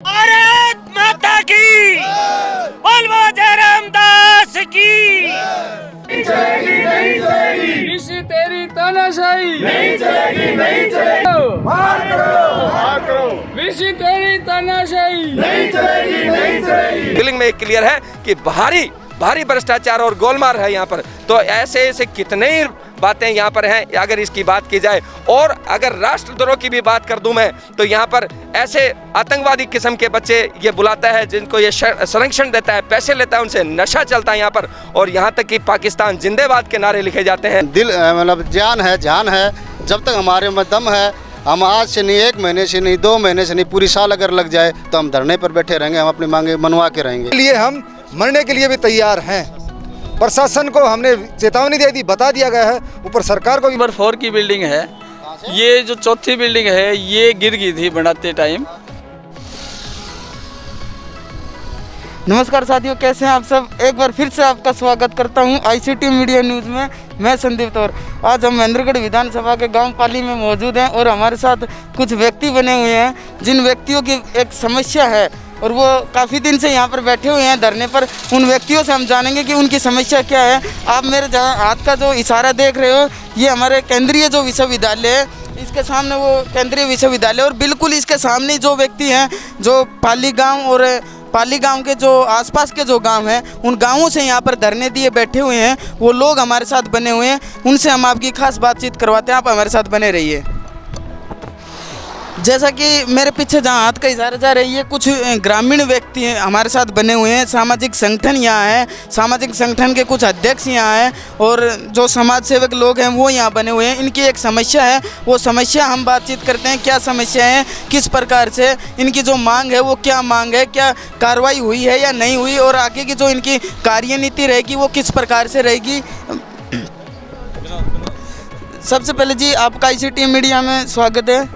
भारत माता की, बोलो जय रामदास की। नहीं चलेगी, नहीं चलेगी, इसी तेरी तानाशाही नहीं चलेगी, नहीं चलेगी, मार करो, मार करो, इसी तेरी तानाशाही नहीं चलेगी, नहीं चलेगी। फीलिंग में क्लियर है कि भारी भ्रष्टाचार और गोलमाल है यहाँ पर। तो ऐसे ऐसे कितने ही बातें यहाँ पर हैं अगर इसकी बात की जाए। और अगर राष्ट्रद्रोह की भी बात कर दूं मैं तो यहाँ पर ऐसे आतंकवादी किस्म के बच्चे ये बुलाता है जिनको ये संरक्षण देता है, पैसे लेता है, उनसे नशा चलता है यहाँ पर। और यहाँ तक कि पाकिस्तान जिंदाबाद के नारे लिखे जाते हैं। दिल मतलब जान है, जान है, जब तक हमारे में दम है हम आज से नहीं, 1 महीने से नहीं, 2 महीने से नहीं, पूरी साल अगर लग जाए तो हम धरने पर बैठे रहेंगे, हम अपनी मांगे मनवा के रहेंगे। लिए हम मरने के लिए भी तैयार हैं। प्रशासन को हमने चेतावनी दे दी, बता दिया गया है, ऊपर सरकार को भी। नंबर 4 की बिल्डिंग है, ये जो चौथी बिल्डिंग है ये गिर गई थी बनाते टाइम। नमस्कार साथियों, कैसे हैं आप सब। एक बार फिर से आपका स्वागत करता हूं आईसीटी मीडिया न्यूज़ में। मैं संदीप तौर। आज हम महेंद्रगढ़ विधानसभा के गांव पाली में मौजूद हैं और हमारे साथ कुछ व्यक्ति बने हुए हैं जिन व्यक्तियों की एक समस्या है और वो काफ़ी दिन से यहाँ पर बैठे हुए हैं धरने पर। उन व्यक्तियों से हम जानेंगे कि उनकी समस्या क्या है। आप मेरे जहाँ हाथ का जो इशारा देख रहे हो ये हमारे केंद्रीय जो विश्वविद्यालय है, इसके सामने वो केंद्रीय विश्वविद्यालय और बिल्कुल इसके सामने जो व्यक्ति हैं जो पाली गांव के जो आसपास के जो गांव हैं उन गांवों से यहाँ पर धरने दिए बैठे हुए हैं, वो लोग हमारे साथ बने हुए हैं। उनसे हम आपकी खास बातचीत करवाते हैं, आप हमारे साथ बने रहिए। जैसा कि मेरे पीछे जहाँ हाथ का इशारा जा रही है, कुछ ग्रामीण व्यक्ति हमारे साथ बने हुए हैं। सामाजिक संगठन यहाँ है, सामाजिक संगठन के कुछ अध्यक्ष यहाँ हैं और जो समाज सेवक लोग हैं वो यहाँ बने हुए हैं। इनकी एक समस्या है, वो समस्या हम बातचीत करते हैं। क्या समस्या है, किस प्रकार से इनकी जो मांग है वो क्या मांग है, क्या कार्रवाई हुई है या नहीं हुई, और आगे की जो इनकी कार्यनीति रहेगी वो किस प्रकार से रहेगी। सबसे पहले जी आपका आईसीटी मीडिया में स्वागत है।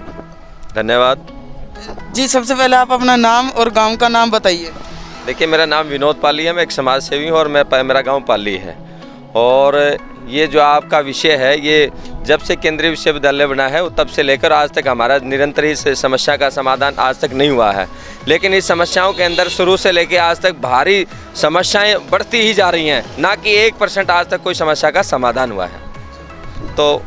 धन्यवाद जी। सबसे पहले आप अपना नाम और गांव का नाम बताइए। देखिए, मेरा नाम विनोद पाली है, मैं एक समाज सेवी हूँ और मेरा गांव पाली है। और ये जो आपका विषय है, ये जब से केंद्रीय विश्वविद्यालय बना है तब से लेकर आज तक हमारा निरंतर इस समस्या का समाधान आज तक नहीं हुआ है। लेकिन इस समस्याओं के अंदर शुरू से लेकर आज तक भारी समस्याएं बढ़ती ही जा रही हैं, ना कि 1% आज तक कोई समस्या का समाधान हुआ है। तो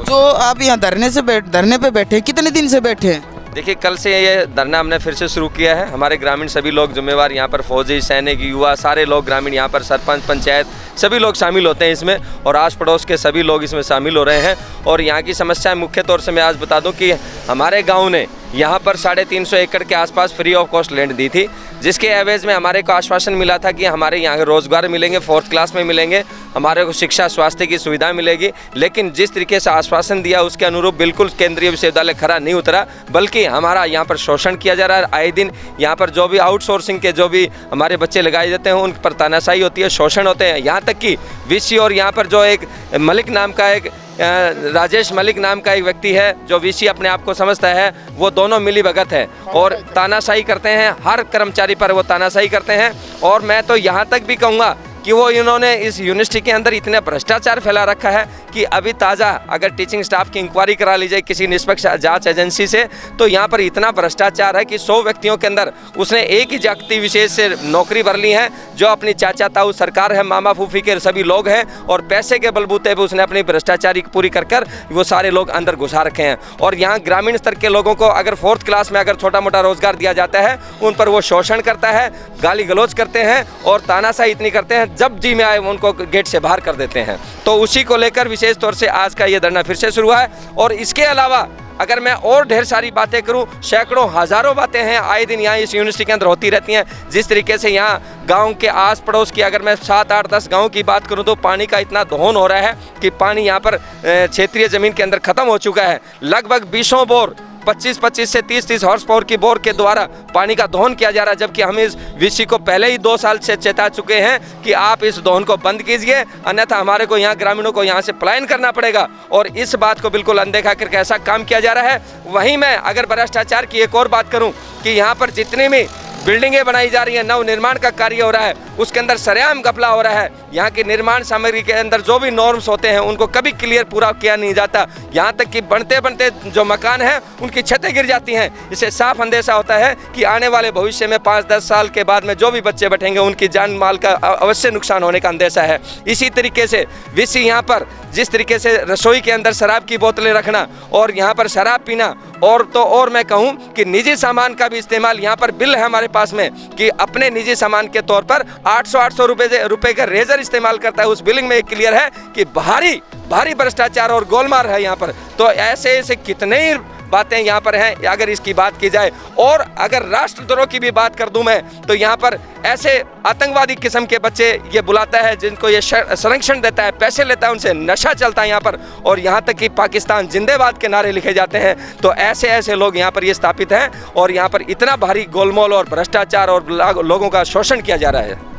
जो आप यहाँ धरने पे बैठे कितने दिन से बैठे हैं? देखिए, कल से ये धरना हमने फिर से शुरू किया है। हमारे ग्रामीण सभी लोग जिम्मेवार यहाँ पर, फौजी, सैनिक, युवा, सारे लोग ग्रामीण यहाँ पर, सरपंच, पंचायत सभी लोग शामिल होते हैं इसमें और आस पड़ोस के सभी लोग इसमें शामिल हो रहे हैं। और यहाँ की समस्या मुख्य तौर से मैं आज बता दूँ कि हमारे गाँव ने यहाँ पर 350 एकड़ के आसपास फ्री ऑफ कॉस्ट लैंड दी थी, जिसके एवज में हमारे को आश्वासन मिला था कि हमारे यहाँ रोजगार मिलेंगे, 4th क्लास में मिलेंगे, हमारे को शिक्षा स्वास्थ्य की सुविधा मिलेगी। लेकिन जिस तरीके से आश्वासन दिया उसके अनुरूप बिल्कुल केंद्रीय विश्वविद्यालय खरा नहीं उतरा, बल्कि हमारा यहाँ पर शोषण किया जा रहा है। आए दिन यहाँ पर जो भी आउटसोर्सिंग के जो भी हमारे बच्चे लगाए जाते हैं उन पर तानाशाही होती है, शोषण होते हैं। यहाँ तक कि वीसी और यहाँ पर जो एक मलिक नाम का एक राजेश मलिक नाम का एक व्यक्ति है जो वीसी अपने आप को समझता है, वो दोनों मिली भगत है और तानाशाही करते हैं, हर कर्मचारी पर वो तानाशाही करते हैं। और मैं तो यहाँ तक भी कहूँगा कि वो इन्होंने इस यूनिवर्सिटी के अंदर इतने भ्रष्टाचार फैला रखा है कि अभी ताज़ा अगर टीचिंग स्टाफ की इंक्वायरी करा ली जाए किसी निष्पक्ष जांच एजेंसी से तो यहाँ पर इतना भ्रष्टाचार है कि 100 व्यक्तियों के अंदर उसने एक ही जाति विशेष से नौकरी भर ली है, जो अपनी चाचा ताऊ सरकार है, मामा फूफी के सभी लोग हैं और पैसे के बलबूते पर उसने अपनी भ्रष्टाचारी पूरी कर वो सारे लोग अंदर घुसा रखे हैं। और यहाँ ग्रामीण स्तर के लोगों को अगर 4th क्लास में अगर छोटा मोटा रोजगार दिया जाता है उन पर वो शोषण करता है, गाली गलौज करते हैं और तानाशाही इतनी करते हैं, जब जी में आए उनको गेट से बाहर कर देते हैं। तो उसी को लेकर विशेष तौर से आज का ये धरना फिर से शुरू हुआ है। और इसके अलावा अगर मैं और ढेर सारी बातें करूं, सैकड़ों हज़ारों बातें हैं आए दिन यहाँ इस यूनिवर्सिटी के अंदर होती रहती हैं। जिस तरीके से यहाँ गांव के आस पड़ोस की अगर मैं 7, 8, 10 गांव की बात करूं तो पानी का इतना दोहन हो रहा है कि पानी यहाँ पर क्षेत्रीय ज़मीन के अंदर ख़त्म हो चुका है। लगभग 20 बोर 25 से 30 हॉर्स पावर की बोर के द्वारा पानी का दोहन किया जा रहा है, जबकि हम इस वीसी को पहले ही 2 साल से चेता चुके हैं कि आप इस दोहन को बंद कीजिए, अन्यथा हमारे को यहाँ ग्रामीणों को यहाँ से पलायन करना पड़ेगा। और इस बात को बिल्कुल अनदेखा करके ऐसा काम किया जा रहा है। वहीं मैं अगर भ्रष्टाचार की एक और बात करूँ कि यहाँ पर जितने भी बिल्डिंगें बनाई जा रही हैं, नव निर्माण का कार्य हो रहा है, उसके अंदर सरेआम घपला हो रहा है। यहाँ की निर्माण सामग्री के अंदर जो भी नॉर्म्स होते हैं उनको कभी क्लियर पूरा किया नहीं जाता। यहाँ तक कि बनते बनते जो मकान हैं उनकी छतें गिर जाती हैं। इससे साफ अंदेशा होता है कि आने वाले भविष्य में 5-10 साल के बाद में जो भी बच्चे बैठेंगे उनकी जान माल का अवश्य नुकसान होने का अंदेशा है। इसी तरीके से वीसी यहाँ पर जिस तरीके से रसोई के अंदर शराब की बोतलें रखना और यहाँ पर शराब पीना, और तो और मैं कहूँ कि निजी सामान का भी इस्तेमाल, यहाँ पर बिल है हमारे पास में कि अपने निजी सामान के तौर पर 800 रुपए का रेजर इस्तेमाल करता है। उस बिलिंग में क्लियर है कि भारी भ्रष्टाचार और गोलमाल है यहाँ पर। तो ऐसे कितने ही बातें यहाँ पर हैं अगर इसकी बात की जाए। और अगर राष्ट्रद्रोह की भी बात कर दूं मैं तो यहाँ पर ऐसे आतंकवादी किस्म के बच्चे ये बुलाता है जिनको ये संरक्षण देता है, पैसे लेता है, उनसे नशा चलता है यहाँ पर, और यहाँ तक कि पाकिस्तान जिंदाबाद के नारे लिखे जाते हैं। तो ऐसे लोग यहाँ पर ये स्थापित हैं और यहाँ पर इतना भारी गोलमाल और भ्रष्टाचार और लोगों का शोषण किया जा रहा है।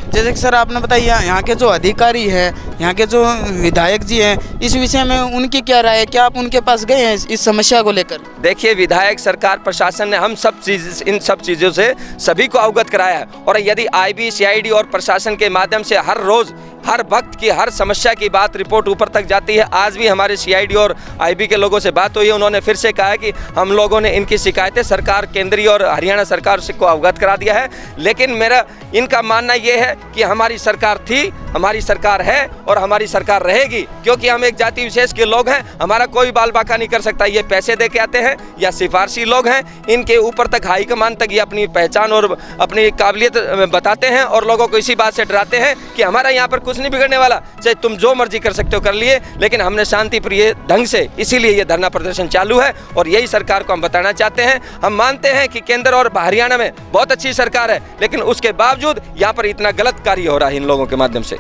जैसे कि सर आपने बताया यहाँ के जो अधिकारी हैं, यहाँ के जो विधायक जी हैं, इस विषय में उनकी क्या राय है? क्या आप उनके पास गए हैं इस समस्या को लेकर? देखिए, विधायक, सरकार, प्रशासन ने हम इन सब चीज़ों से सभी को अवगत कराया है। और यदि आईबी, सीआईडी और प्रशासन के माध्यम से हर रोज़ हर वक्त की हर समस्या की बात रिपोर्ट ऊपर तक जाती है। आज भी हमारे सीआईडी और आईबी के लोगों से बात हुई है, उन्होंने फिर से कहा है कि हम लोगों ने इनकी शिकायतें सरकार, केंद्रीय और हरियाणा सरकार से को अवगत करा दिया है। लेकिन मेरा इनका मानना ये है कि हमारी सरकार थी, हमारी सरकार है और हमारी सरकार रहेगी, क्योंकि हम एक जाति विशेष के लोग हैं। हमारा कोई बाल बाका नहीं कर सकता। ये पैसे दे के आते हैं या सिफारशी लोग हैं, इनके ऊपर तक हाईकमान तक ये अपनी पहचान और अपनी काबिलियत बताते हैं और लोगों को इसी बात से डराते हैं कि हमारा यहाँ पर कुछ नहीं बिगड़ने वाला, चाहे तुम जो मर्जी कर सकते हो कर लिए। लेकिन हमने शांति प्रिय ढंग से, इसीलिए ये धरना प्रदर्शन चालू है और यही सरकार को हम बताना चाहते हैं। हम मानते हैं कि केंद्र और हरियाणा में बहुत अच्छी सरकार है, लेकिन उसके बावजूद यहाँ पर इतना गलत कार्य हो रहा है इन लोगों के माध्यम से।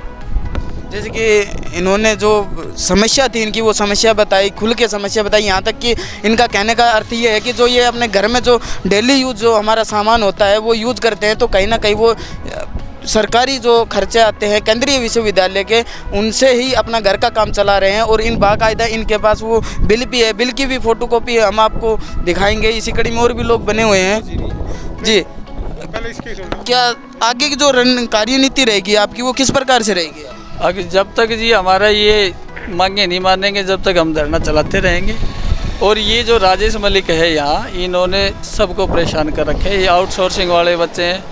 जैसे कि इन्होंने जो समस्या थी इनकी, वो समस्या बताई, खुल के समस्या बताई। यहाँ तक कि इनका कहने का अर्थ ये है कि जो ये अपने घर में जो डेली यूज जो हमारा सामान होता है वो यूज करते हैं, तो कहीं ना कहीं वो सरकारी जो खर्चे आते हैं केंद्रीय विश्वविद्यालय के, उनसे ही अपना घर का काम चला रहे हैं। और इन बाकायदा इनके पास वो बिल भी है, बिल की भी फोटोकॉपी हम आपको दिखाएंगे। इसी कड़ी में और भी लोग बने हुए हैं जी। क्या आगे की जो कार्यनीति रहेगी आपकी, वो किस प्रकार से रहेगी? आगे जब तक जी हमारा ये मांगे नहीं मानेंगे, जब तक हम धरना चलाते रहेंगे। और ये जो राजेश मलिक है यहाँ, इन्होंने सबको परेशान कर रखे हैं। ये आउटसोर्सिंग वाले बच्चे हैं,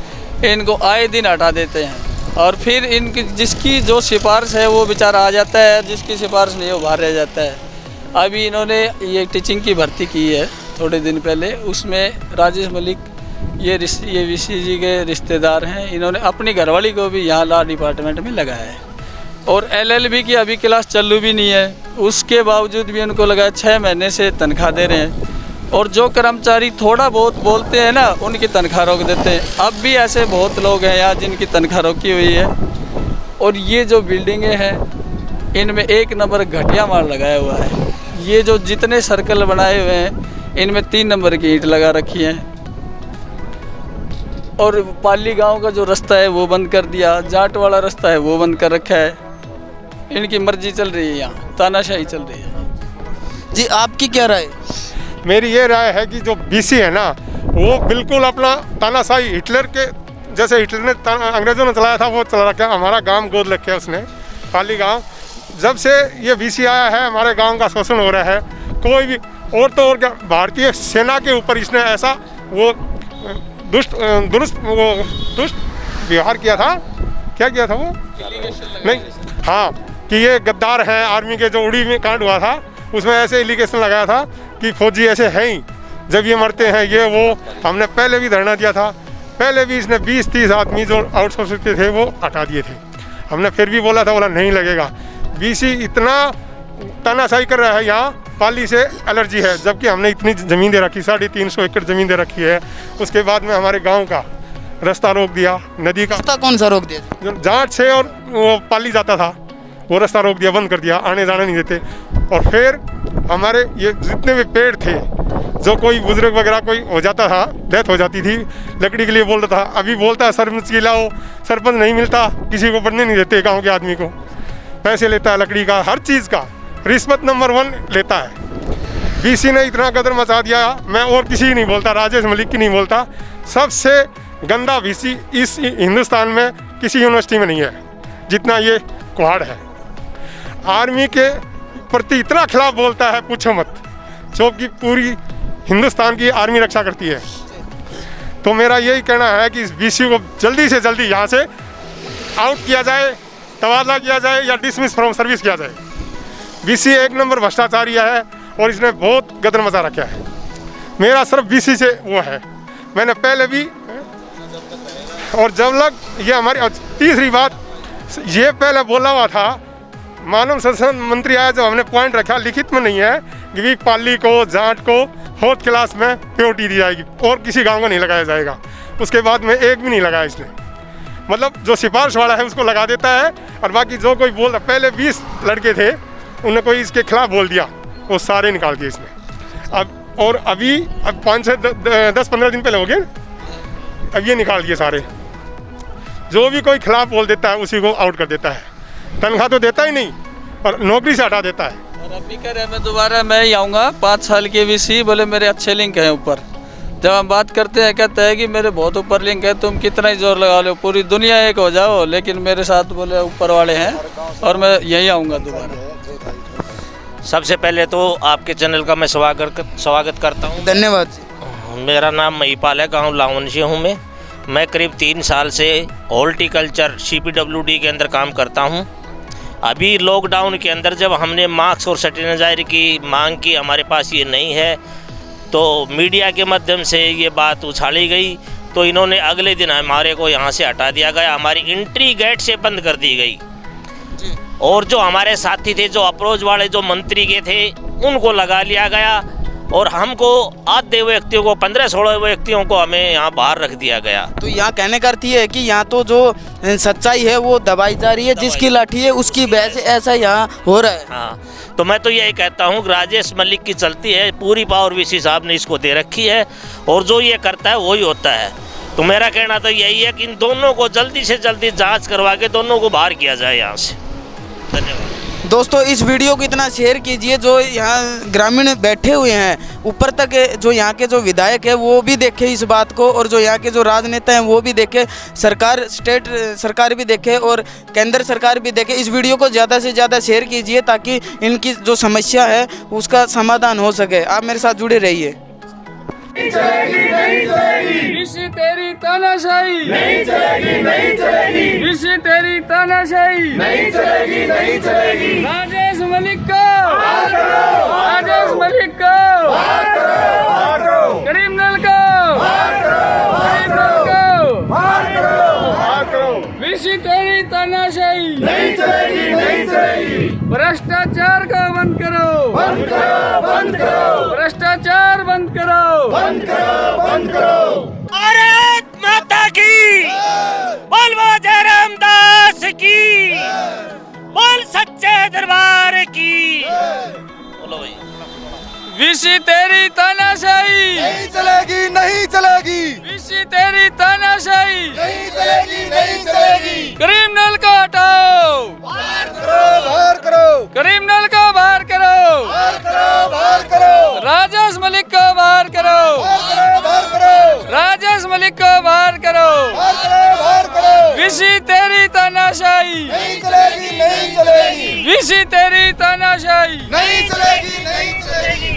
इनको आए दिन हटा देते हैं और फिर इनकी जिसकी जो सिफारिश है वो बेचारा आ जाता है, जिसकी सिफारिश नहीं वो बाहर रह जाता है। अभी इन्होंने ये टीचिंग की भर्ती की है थोड़े दिन पहले, उसमें राजेश मलिक ये वीसी जी के रिश्तेदार हैं। इन्होंने अपनी घरवाली को भी यहाँ लॉ डिपार्टमेंट में लगाया है और LLB की अभी क्लास चालू भी नहीं है, उसके बावजूद भी उनको लगा 6 महीने से तनख्वाह दे रहे हैं। और जो कर्मचारी थोड़ा बहुत बोलते हैं ना, उनकी तनख्वाह रोक देते हैं। अब भी ऐसे बहुत लोग हैं यहाँ जिनकी तनख्वाह रोकी हुई है। और ये जो बिल्डिंगें हैं इनमें एक नंबर घटिया माल लगाया हुआ है। ये जो जितने सर्कल बनाए हुए हैं इनमें 3 नंबर की ईंट लगा रखी है। और पाली गांव का जो रास्ता है वो बंद कर दिया, जाट वाला रास्ता है वो बंद कर रखा है। इनकी मर्जी चल रही है, यहाँ तानाशाही चल रही है। जी, आपकी क्या राय? मेरी ये राय है कि जो बीसी है ना, वो बिल्कुल अपना तानाशाही हिटलर के जैसे हिटलर ने अंग्रेज़ों ने चलाया था वो चला रखा। हमारा गांव गोद रखे है उसने, पाली गांव। जब से ये बीसी आया है हमारे गांव का शोषण हो रहा है। कोई भी और तो और क्या, भारतीय सेना के ऊपर इसने ऐसा वो दुष्ट व्यवहार किया था। क्या किया था वो? नहीं, हाँ, कि ये गद्दार हैं। आर्मी के जो उड़ी में कांड हुआ था उसमें ऐसे एलिगेशन लगाया था कि फौजी ऐसे हैं ही, जब ये मरते हैं ये वो। हमने पहले भी धरना दिया था, पहले भी इसने 20-30 आदमी जो आउटसोर्स के थे वो हटा दिए थे। हमने फिर भी बोला था, बोला नहीं लगेगा। बीसी इतना तानाशाही कर रहा है, यहाँ पाली से एलर्जी है, जबकि हमने इतनी ज़मीन दे रखी, 350 एकड़ ज़मीन दे रखी है। उसके बाद में हमारे गाँव का रास्ता रोक दिया, नदी का रास्ता कौन सा रोक दिया? जो जाट से और वो पाली जाता था वो रास्ता रोक दिया, बंद कर दिया, आने जाने नहीं देते। और फिर हमारे ये जितने भी पेड़ थे, जो कोई बुजुर्ग वगैरह कोई हो जाता था, डेथ हो जाती थी, लकड़ी के लिए बोलता था। अभी बोलता है सरपंच की लाओ, सरपंच नहीं मिलता, किसी को बढ़ने नहीं देते। गाँव के आदमी को पैसे लेता है, लकड़ी का, हर चीज़ का रिश्वत नंबर 1 लेता है। बीसी ने इतना कदर मचा दिया। मैं और किसी की नहीं बोलता, राजेश मलिक की नहीं बोलता, सबसे गंदा वीसी इस हिंदुस्तान में किसी यूनिवर्सिटी में नहीं है जितना ये कुहाड़ है। आर्मी के प्रति इतना खिलाफ बोलता है पूछो मत, जो कि पूरी हिंदुस्तान की आर्मी रक्षा करती है। तो मेरा यही कहना है कि इस वीसी को जल्दी से जल्दी यहाँ से आउट किया जाए, तबादला किया जाए या डिसमिस फ्रॉम सर्विस किया जाए। वीसी एक नंबर भ्रष्टाचारी है और इसने बहुत गदर मचा रखा है। मेरा सिर्फ वीसी से वो है, मैंने पहले भी और जब लग ये हमारी तीसरी बात ये पहले बोला हुआ था, मानव संसाधन मंत्री आया जब हमने पॉइंट रखा, लिखित में नहीं है कि पाली को जाट को 4th क्लास में पीओटी दी जाएगी और किसी गांव को नहीं लगाया जाएगा। उसके बाद में एक भी नहीं लगाया इसने, मतलब जो सिफारिश वाला है उसको लगा देता है और बाकी जो कोई बोल रहा, पहले 20 लड़के थे उन्होंने कोई इसके खिलाफ बोल दिया, वो सारे निकाल दिए इसने। अब 5 से 10-15 दिन पहले हो गए, अब ये निकाल दिए सारे। जो भी कोई खिलाफ बोल देता है उसी को आउट कर देता है, तनख्वाह तो देता ही नहीं और नौकरी से हटा देता है। और अभी कह रहे मैं दोबारा मैं ही आऊँगा 5 साल के वीसी, बोले मेरे अच्छे लिंक हैं ऊपर। जब हम बात करते हैं कहते हैं कि मेरे बहुत ऊपर लिंक है, तुम कितना ही जोर लगा लो, पूरी दुनिया एक हो जाओ, लेकिन मेरे साथ बोले ऊपर वाले हैं और मैं यही आऊँगा दोबारा। सबसे पहले तो आपके चैनल का मैं स्वागत करता हूँ। धन्यवाद। मेरा नाम महिपाल है, गांव लावन से हूँ मैं करीब 3 साल से हॉर्टिकल्चर CPWD के अंदर काम करता हूँ। अभी लॉकडाउन के अंदर जब हमने मास्क और सैनिटाइजर की मांग की, हमारे पास ये नहीं है, तो मीडिया के माध्यम से ये बात उछाली गई, तो इन्होंने अगले दिन हमारे को यहाँ से हटा दिया गया, हमारी एंट्री गेट से बंद कर दी गई। और जो हमारे साथी थे, जो अप्रोच वाले जो मंत्री के थे, उनको लगा लिया गया और हमको आधे व्यक्तियों को 15-16 व्यक्तियों को हमें यहाँ बाहर रख दिया गया। तो यहाँ कहने का अर्थ ये है कि यहाँ तो जो सच्चाई है वो दबाई जा रही है, जिसकी लाठी है उसकी वजह से ऐसा यहाँ हो रहा है। हाँ, तो मैं तो यही कहता हूँ राजेश मलिक की चलती है, पूरी पावर वीसी साहब ने इसको दे रखी है और जो ये करता है वही होता है। तो मेरा कहना तो यही है कि इन दोनों को जल्दी से जल्दी जांच करवा के दोनों को बाहर किया जाए यहाँ से। धन्यवाद। दोस्तों इस वीडियो को इतना शेयर कीजिए, जो यहाँ ग्रामीण बैठे हुए हैं ऊपर तक, जो यहाँ के जो विधायक है वो भी देखे इस बात को, और जो यहाँ के जो राजनेता हैं वो भी देखे, सरकार स्टेट सरकार भी देखे और केंद्र सरकार भी देखे। इस वीडियो को ज़्यादा से ज़्यादा शेयर कीजिए ताकि इनकी जो समस्या है उसका समाधान हो सके। आप मेरे साथ जुड़े रहिए। नहीं चलेगी वीसी तेरी तानाशाही, नहीं चलेगी, नहीं चलेगी वीसी तेरी तानाशाही, नहीं चलेगी, नहीं चलेगी। राजेश मलिक को बाहर करो, राजेश मलिक को बाहर करो, बाहर करो, क्रिमिनल को बाहर करो, क्रिमिनल को बाहर करो, बाहर करो। वीसी तेरी तानाशाही, नहीं चलेगी, नहीं चलेगी। भ्रष्टाचार को बंद करो, बंद करो, बंद करो, भ्रष्टाचार बंद करो, बंद करो, बंद करो। भारत माता की, बोल जय रामदास की, बोल सच्चे दरबार की। बोलो भाई। वीसी तेरी तानाशाही, नहीं चलेगी, नहीं चलेगी, वीसी तेरी तानाशाही, नहीं चलेगी, नहीं चलेगी। क्रिमिनल को हटाओ, बाहर करो, बाहर करो, क्रिमिनल को बाहर करो, बाहर करो, बाहर करो, राजेश मलिक को बाहर करो, बाहर करो, राजेश मलिक को बाहर करो, बाहर करो, बाहर करो। वीसी तेरी तानाशाही, नहीं चलेगी, नहीं चलेगी, वीसी तेरी तानाशाही, नहीं चलेगी, नहीं चलेगी।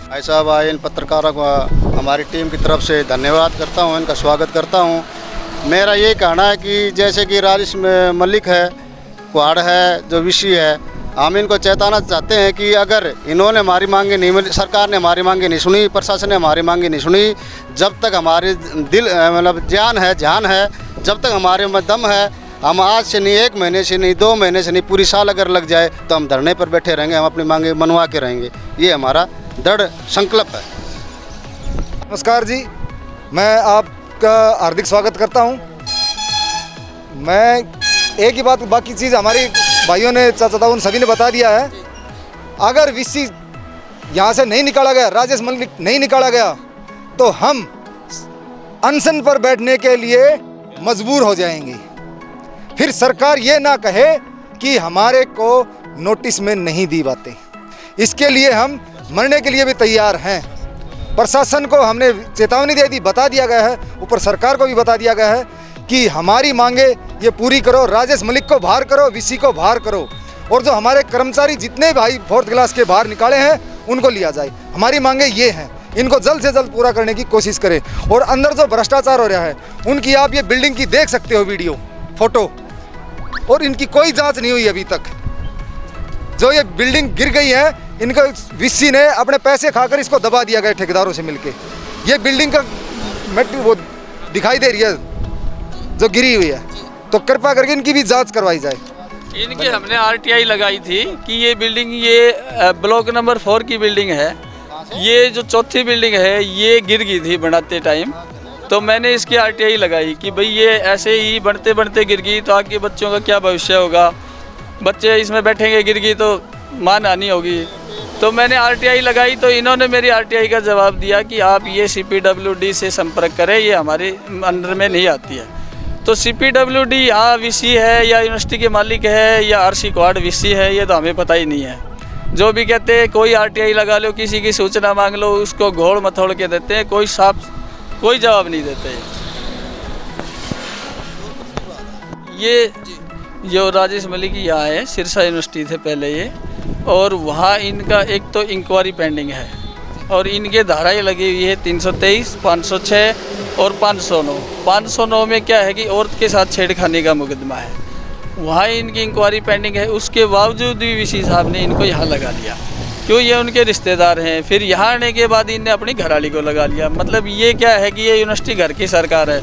भाई साहब आए, इन पत्रकारों को हमारी टीम की तरफ से धन्यवाद करता हूँ, इनका स्वागत करता हूँ। मेरा ये कहना है कि जैसे कि राजेश मलिक है, कुहाड़ है, जो वीसी है, हम इनको चेताना चाहते हैं कि अगर इन्होंने हमारी मांगे नहीं मिली, सरकार ने हमारी मांगे नहीं सुनी, प्रशासन ने हमारी मांगे नहीं सुनी, जब तक हमारे दिल मतलब जान है, जब तक हमारे में दम है, हम आज से नहीं, 1 महीने से नहीं, 2 महीने से नहीं, पूरी साल अगर लग जाए तो हम धरने पर बैठे रहेंगे, हम अपनी मांगे मनवा के रहेंगे। ये हमारा दृढ़ संकल्प है। नमस्कार जी, मैं आपका हार्दिक स्वागत करता हूं। मैं एक ही बात, बाकी चीज़ हमारी भाइयों ने, चाचा ताऊ सभी ने बता दिया है। अगर वीसी यहाँ से नहीं निकाला गया, राजेश मलिक नहीं निकाला गया, तो हम अनशन पर बैठने के लिए मजबूर हो जाएंगे। फिर सरकार ये ना कहे कि हमारे को नोटिस में नहीं दी बातें। इसके लिए हम मरने के लिए भी तैयार हैं। प्रशासन को हमने चेतावनी दे दी, बता दिया गया है, ऊपर सरकार को भी बता दिया गया है कि हमारी मांगे ये पूरी करो, राजेश मलिक को बाहर करो, वीसी को बाहर करो, और जो हमारे कर्मचारी जितने भाई 4th क्लास के बाहर निकाले हैं उनको लिया जाए। हमारी मांगे ये हैं, इनको जल्द से जल्द पूरा करने की कोशिश करें। और अंदर जो भ्रष्टाचार हो रहा है उनकी आप ये बिल्डिंग की देख सकते हो वीडियो, फोटो, और इनकी कोई जांच नहीं हुई अभी तक। जो ये बिल्डिंग गिर गई है, इनको वीसी ने अपने पैसे खाकर इसको दबा दिया गया ठेकेदारों से मिलके। ये बिल्डिंग का मिट्टी वो दिखाई दे रही है जो गिरी हुई है, तो कृपा करके इनकी भी जांच करवाई जाए। इनकी हमने आरटीआई लगाई थी कि ये बिल्डिंग, ये ब्लॉक नंबर 4 की बिल्डिंग है, ये जो चौथी बिल्डिंग है ये गिर गई थी बनाते टाइम, तो मैंने इसकी आरटीआई लगाई कि भाई ये ऐसे ही बनते बनते गिर गई तो आगे बच्चों का क्या भविष्य होगा, बच्चे इसमें बैठेंगे, गिर गई तो मान हानि होगी। तो मैंने आरटीआई लगाई, तो इन्होंने मेरी आरटीआई का जवाब दिया कि आप ये CPWD से संपर्क करें, ये हमारे अंडर में नहीं आती है। तो CPWD यहाँ वीसी है या यूनिवर्सिटी के मालिक है या RC क्वाड वीसी है, ये तो हमें पता ही नहीं है। जो भी कहते हैं कोई आरटीआई लगा लो, किसी की सूचना मांग लो, उसको घोड़ मथोड़ के देते हैं, कोई जवाब नहीं देते। ये जो राजेश मलिक यहाँ है, सिरसा यूनिवर्सिटी थे पहले ये, और वहाँ इनका एक तो इंक्वायरी पेंडिंग है और इनके धाराएं लगी हुई है 323, 506 और 509। 509 में क्या है कि औरत के साथ छेड़खानी का मुकदमा है, वहाँ इनकी इंक्वायरी पेंडिंग है। उसके बावजूद भी वीसी साहब ने इनको यहाँ लगा लिया, क्यों, ये उनके रिश्तेदार हैं। फिर यहाँ आने के बाद इनने अपनी घरवाली को लगा लिया। मतलब ये क्या है कि ये यूनिवर्सिटी घर की सरकार है,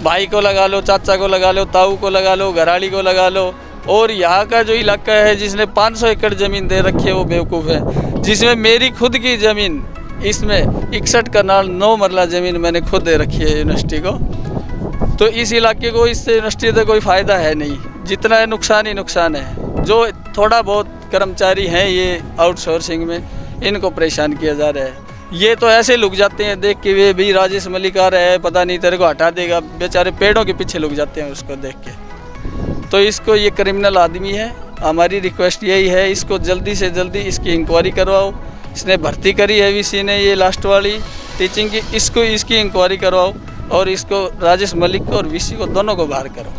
भाई को लगा लो, चाचा को लगा लो, ताऊ को लगा लो, घरवाली को लगा लो। और यहाँ का जो इलाका है जिसने 500 एकड़ ज़मीन दे रखी है वो बेवकूफ़ है, जिसमें मेरी खुद की ज़मीन, इसमें 61 कनाल 9 मरला ज़मीन मैंने खुद दे रखी है यूनिवर्सिटी को। तो इस इलाके को, इससे यूनिवर्सिटी से कोई फ़ायदा है नहीं, जितना है नुकसान ही नुकसान है। जो थोड़ा बहुत कर्मचारी हैं ये आउटसोर्सिंग में, इनको परेशान किया जा रहा है। ये तो ऐसे लुक जाते हैं देख के, वे भी राजेश मलिक आ रहा है, पता नहीं तेरे को हटा देगा, बेचारे पेड़ों के पीछे लुक जाते हैं उसको देख के। तो इसको, ये क्रिमिनल आदमी है, हमारी रिक्वेस्ट यही है इसको जल्दी से जल्दी इसकी इंक्वायरी करवाओ। इसने भर्ती करी है वीसी ने, ये लास्ट वाली टीचिंग की, इसकी इंक्वायरी करवाओ और इसको राजेश मलिक को और वीसी को दोनों को बाहर करो।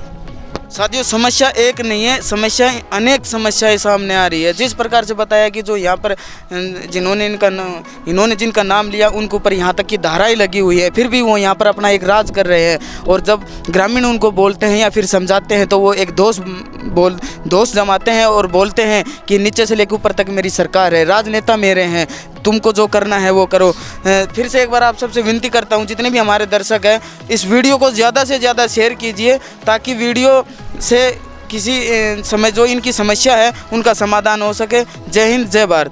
साथियों, समस्या एक नहीं है, समस्याएं अनेक समस्याएं सामने आ रही है। जिस प्रकार से बताया कि जो यहाँ पर इन्होंने जिनका नाम लिया उनके ऊपर यहाँ तक की धाराएं लगी हुई है, फिर भी वो यहाँ पर अपना एक राज कर रहे हैं। और जब ग्रामीण उनको बोलते हैं या फिर समझाते हैं तो वो एक दोष जमाते हैं और बोलते हैं कि नीचे से लेकर ऊपर तक मेरी सरकार है, राजनेता मेरे हैं, तुमको जो करना है वो करो। फिर से एक बार आप सबसे विनती करता हूँ, जितने भी हमारे दर्शक हैं, इस वीडियो को ज़्यादा से ज़्यादा शेयर कीजिए ताकि वीडियो से किसी समय जो इनकी समस्या है उनका समाधान हो सके। जय हिंद, जय भारत।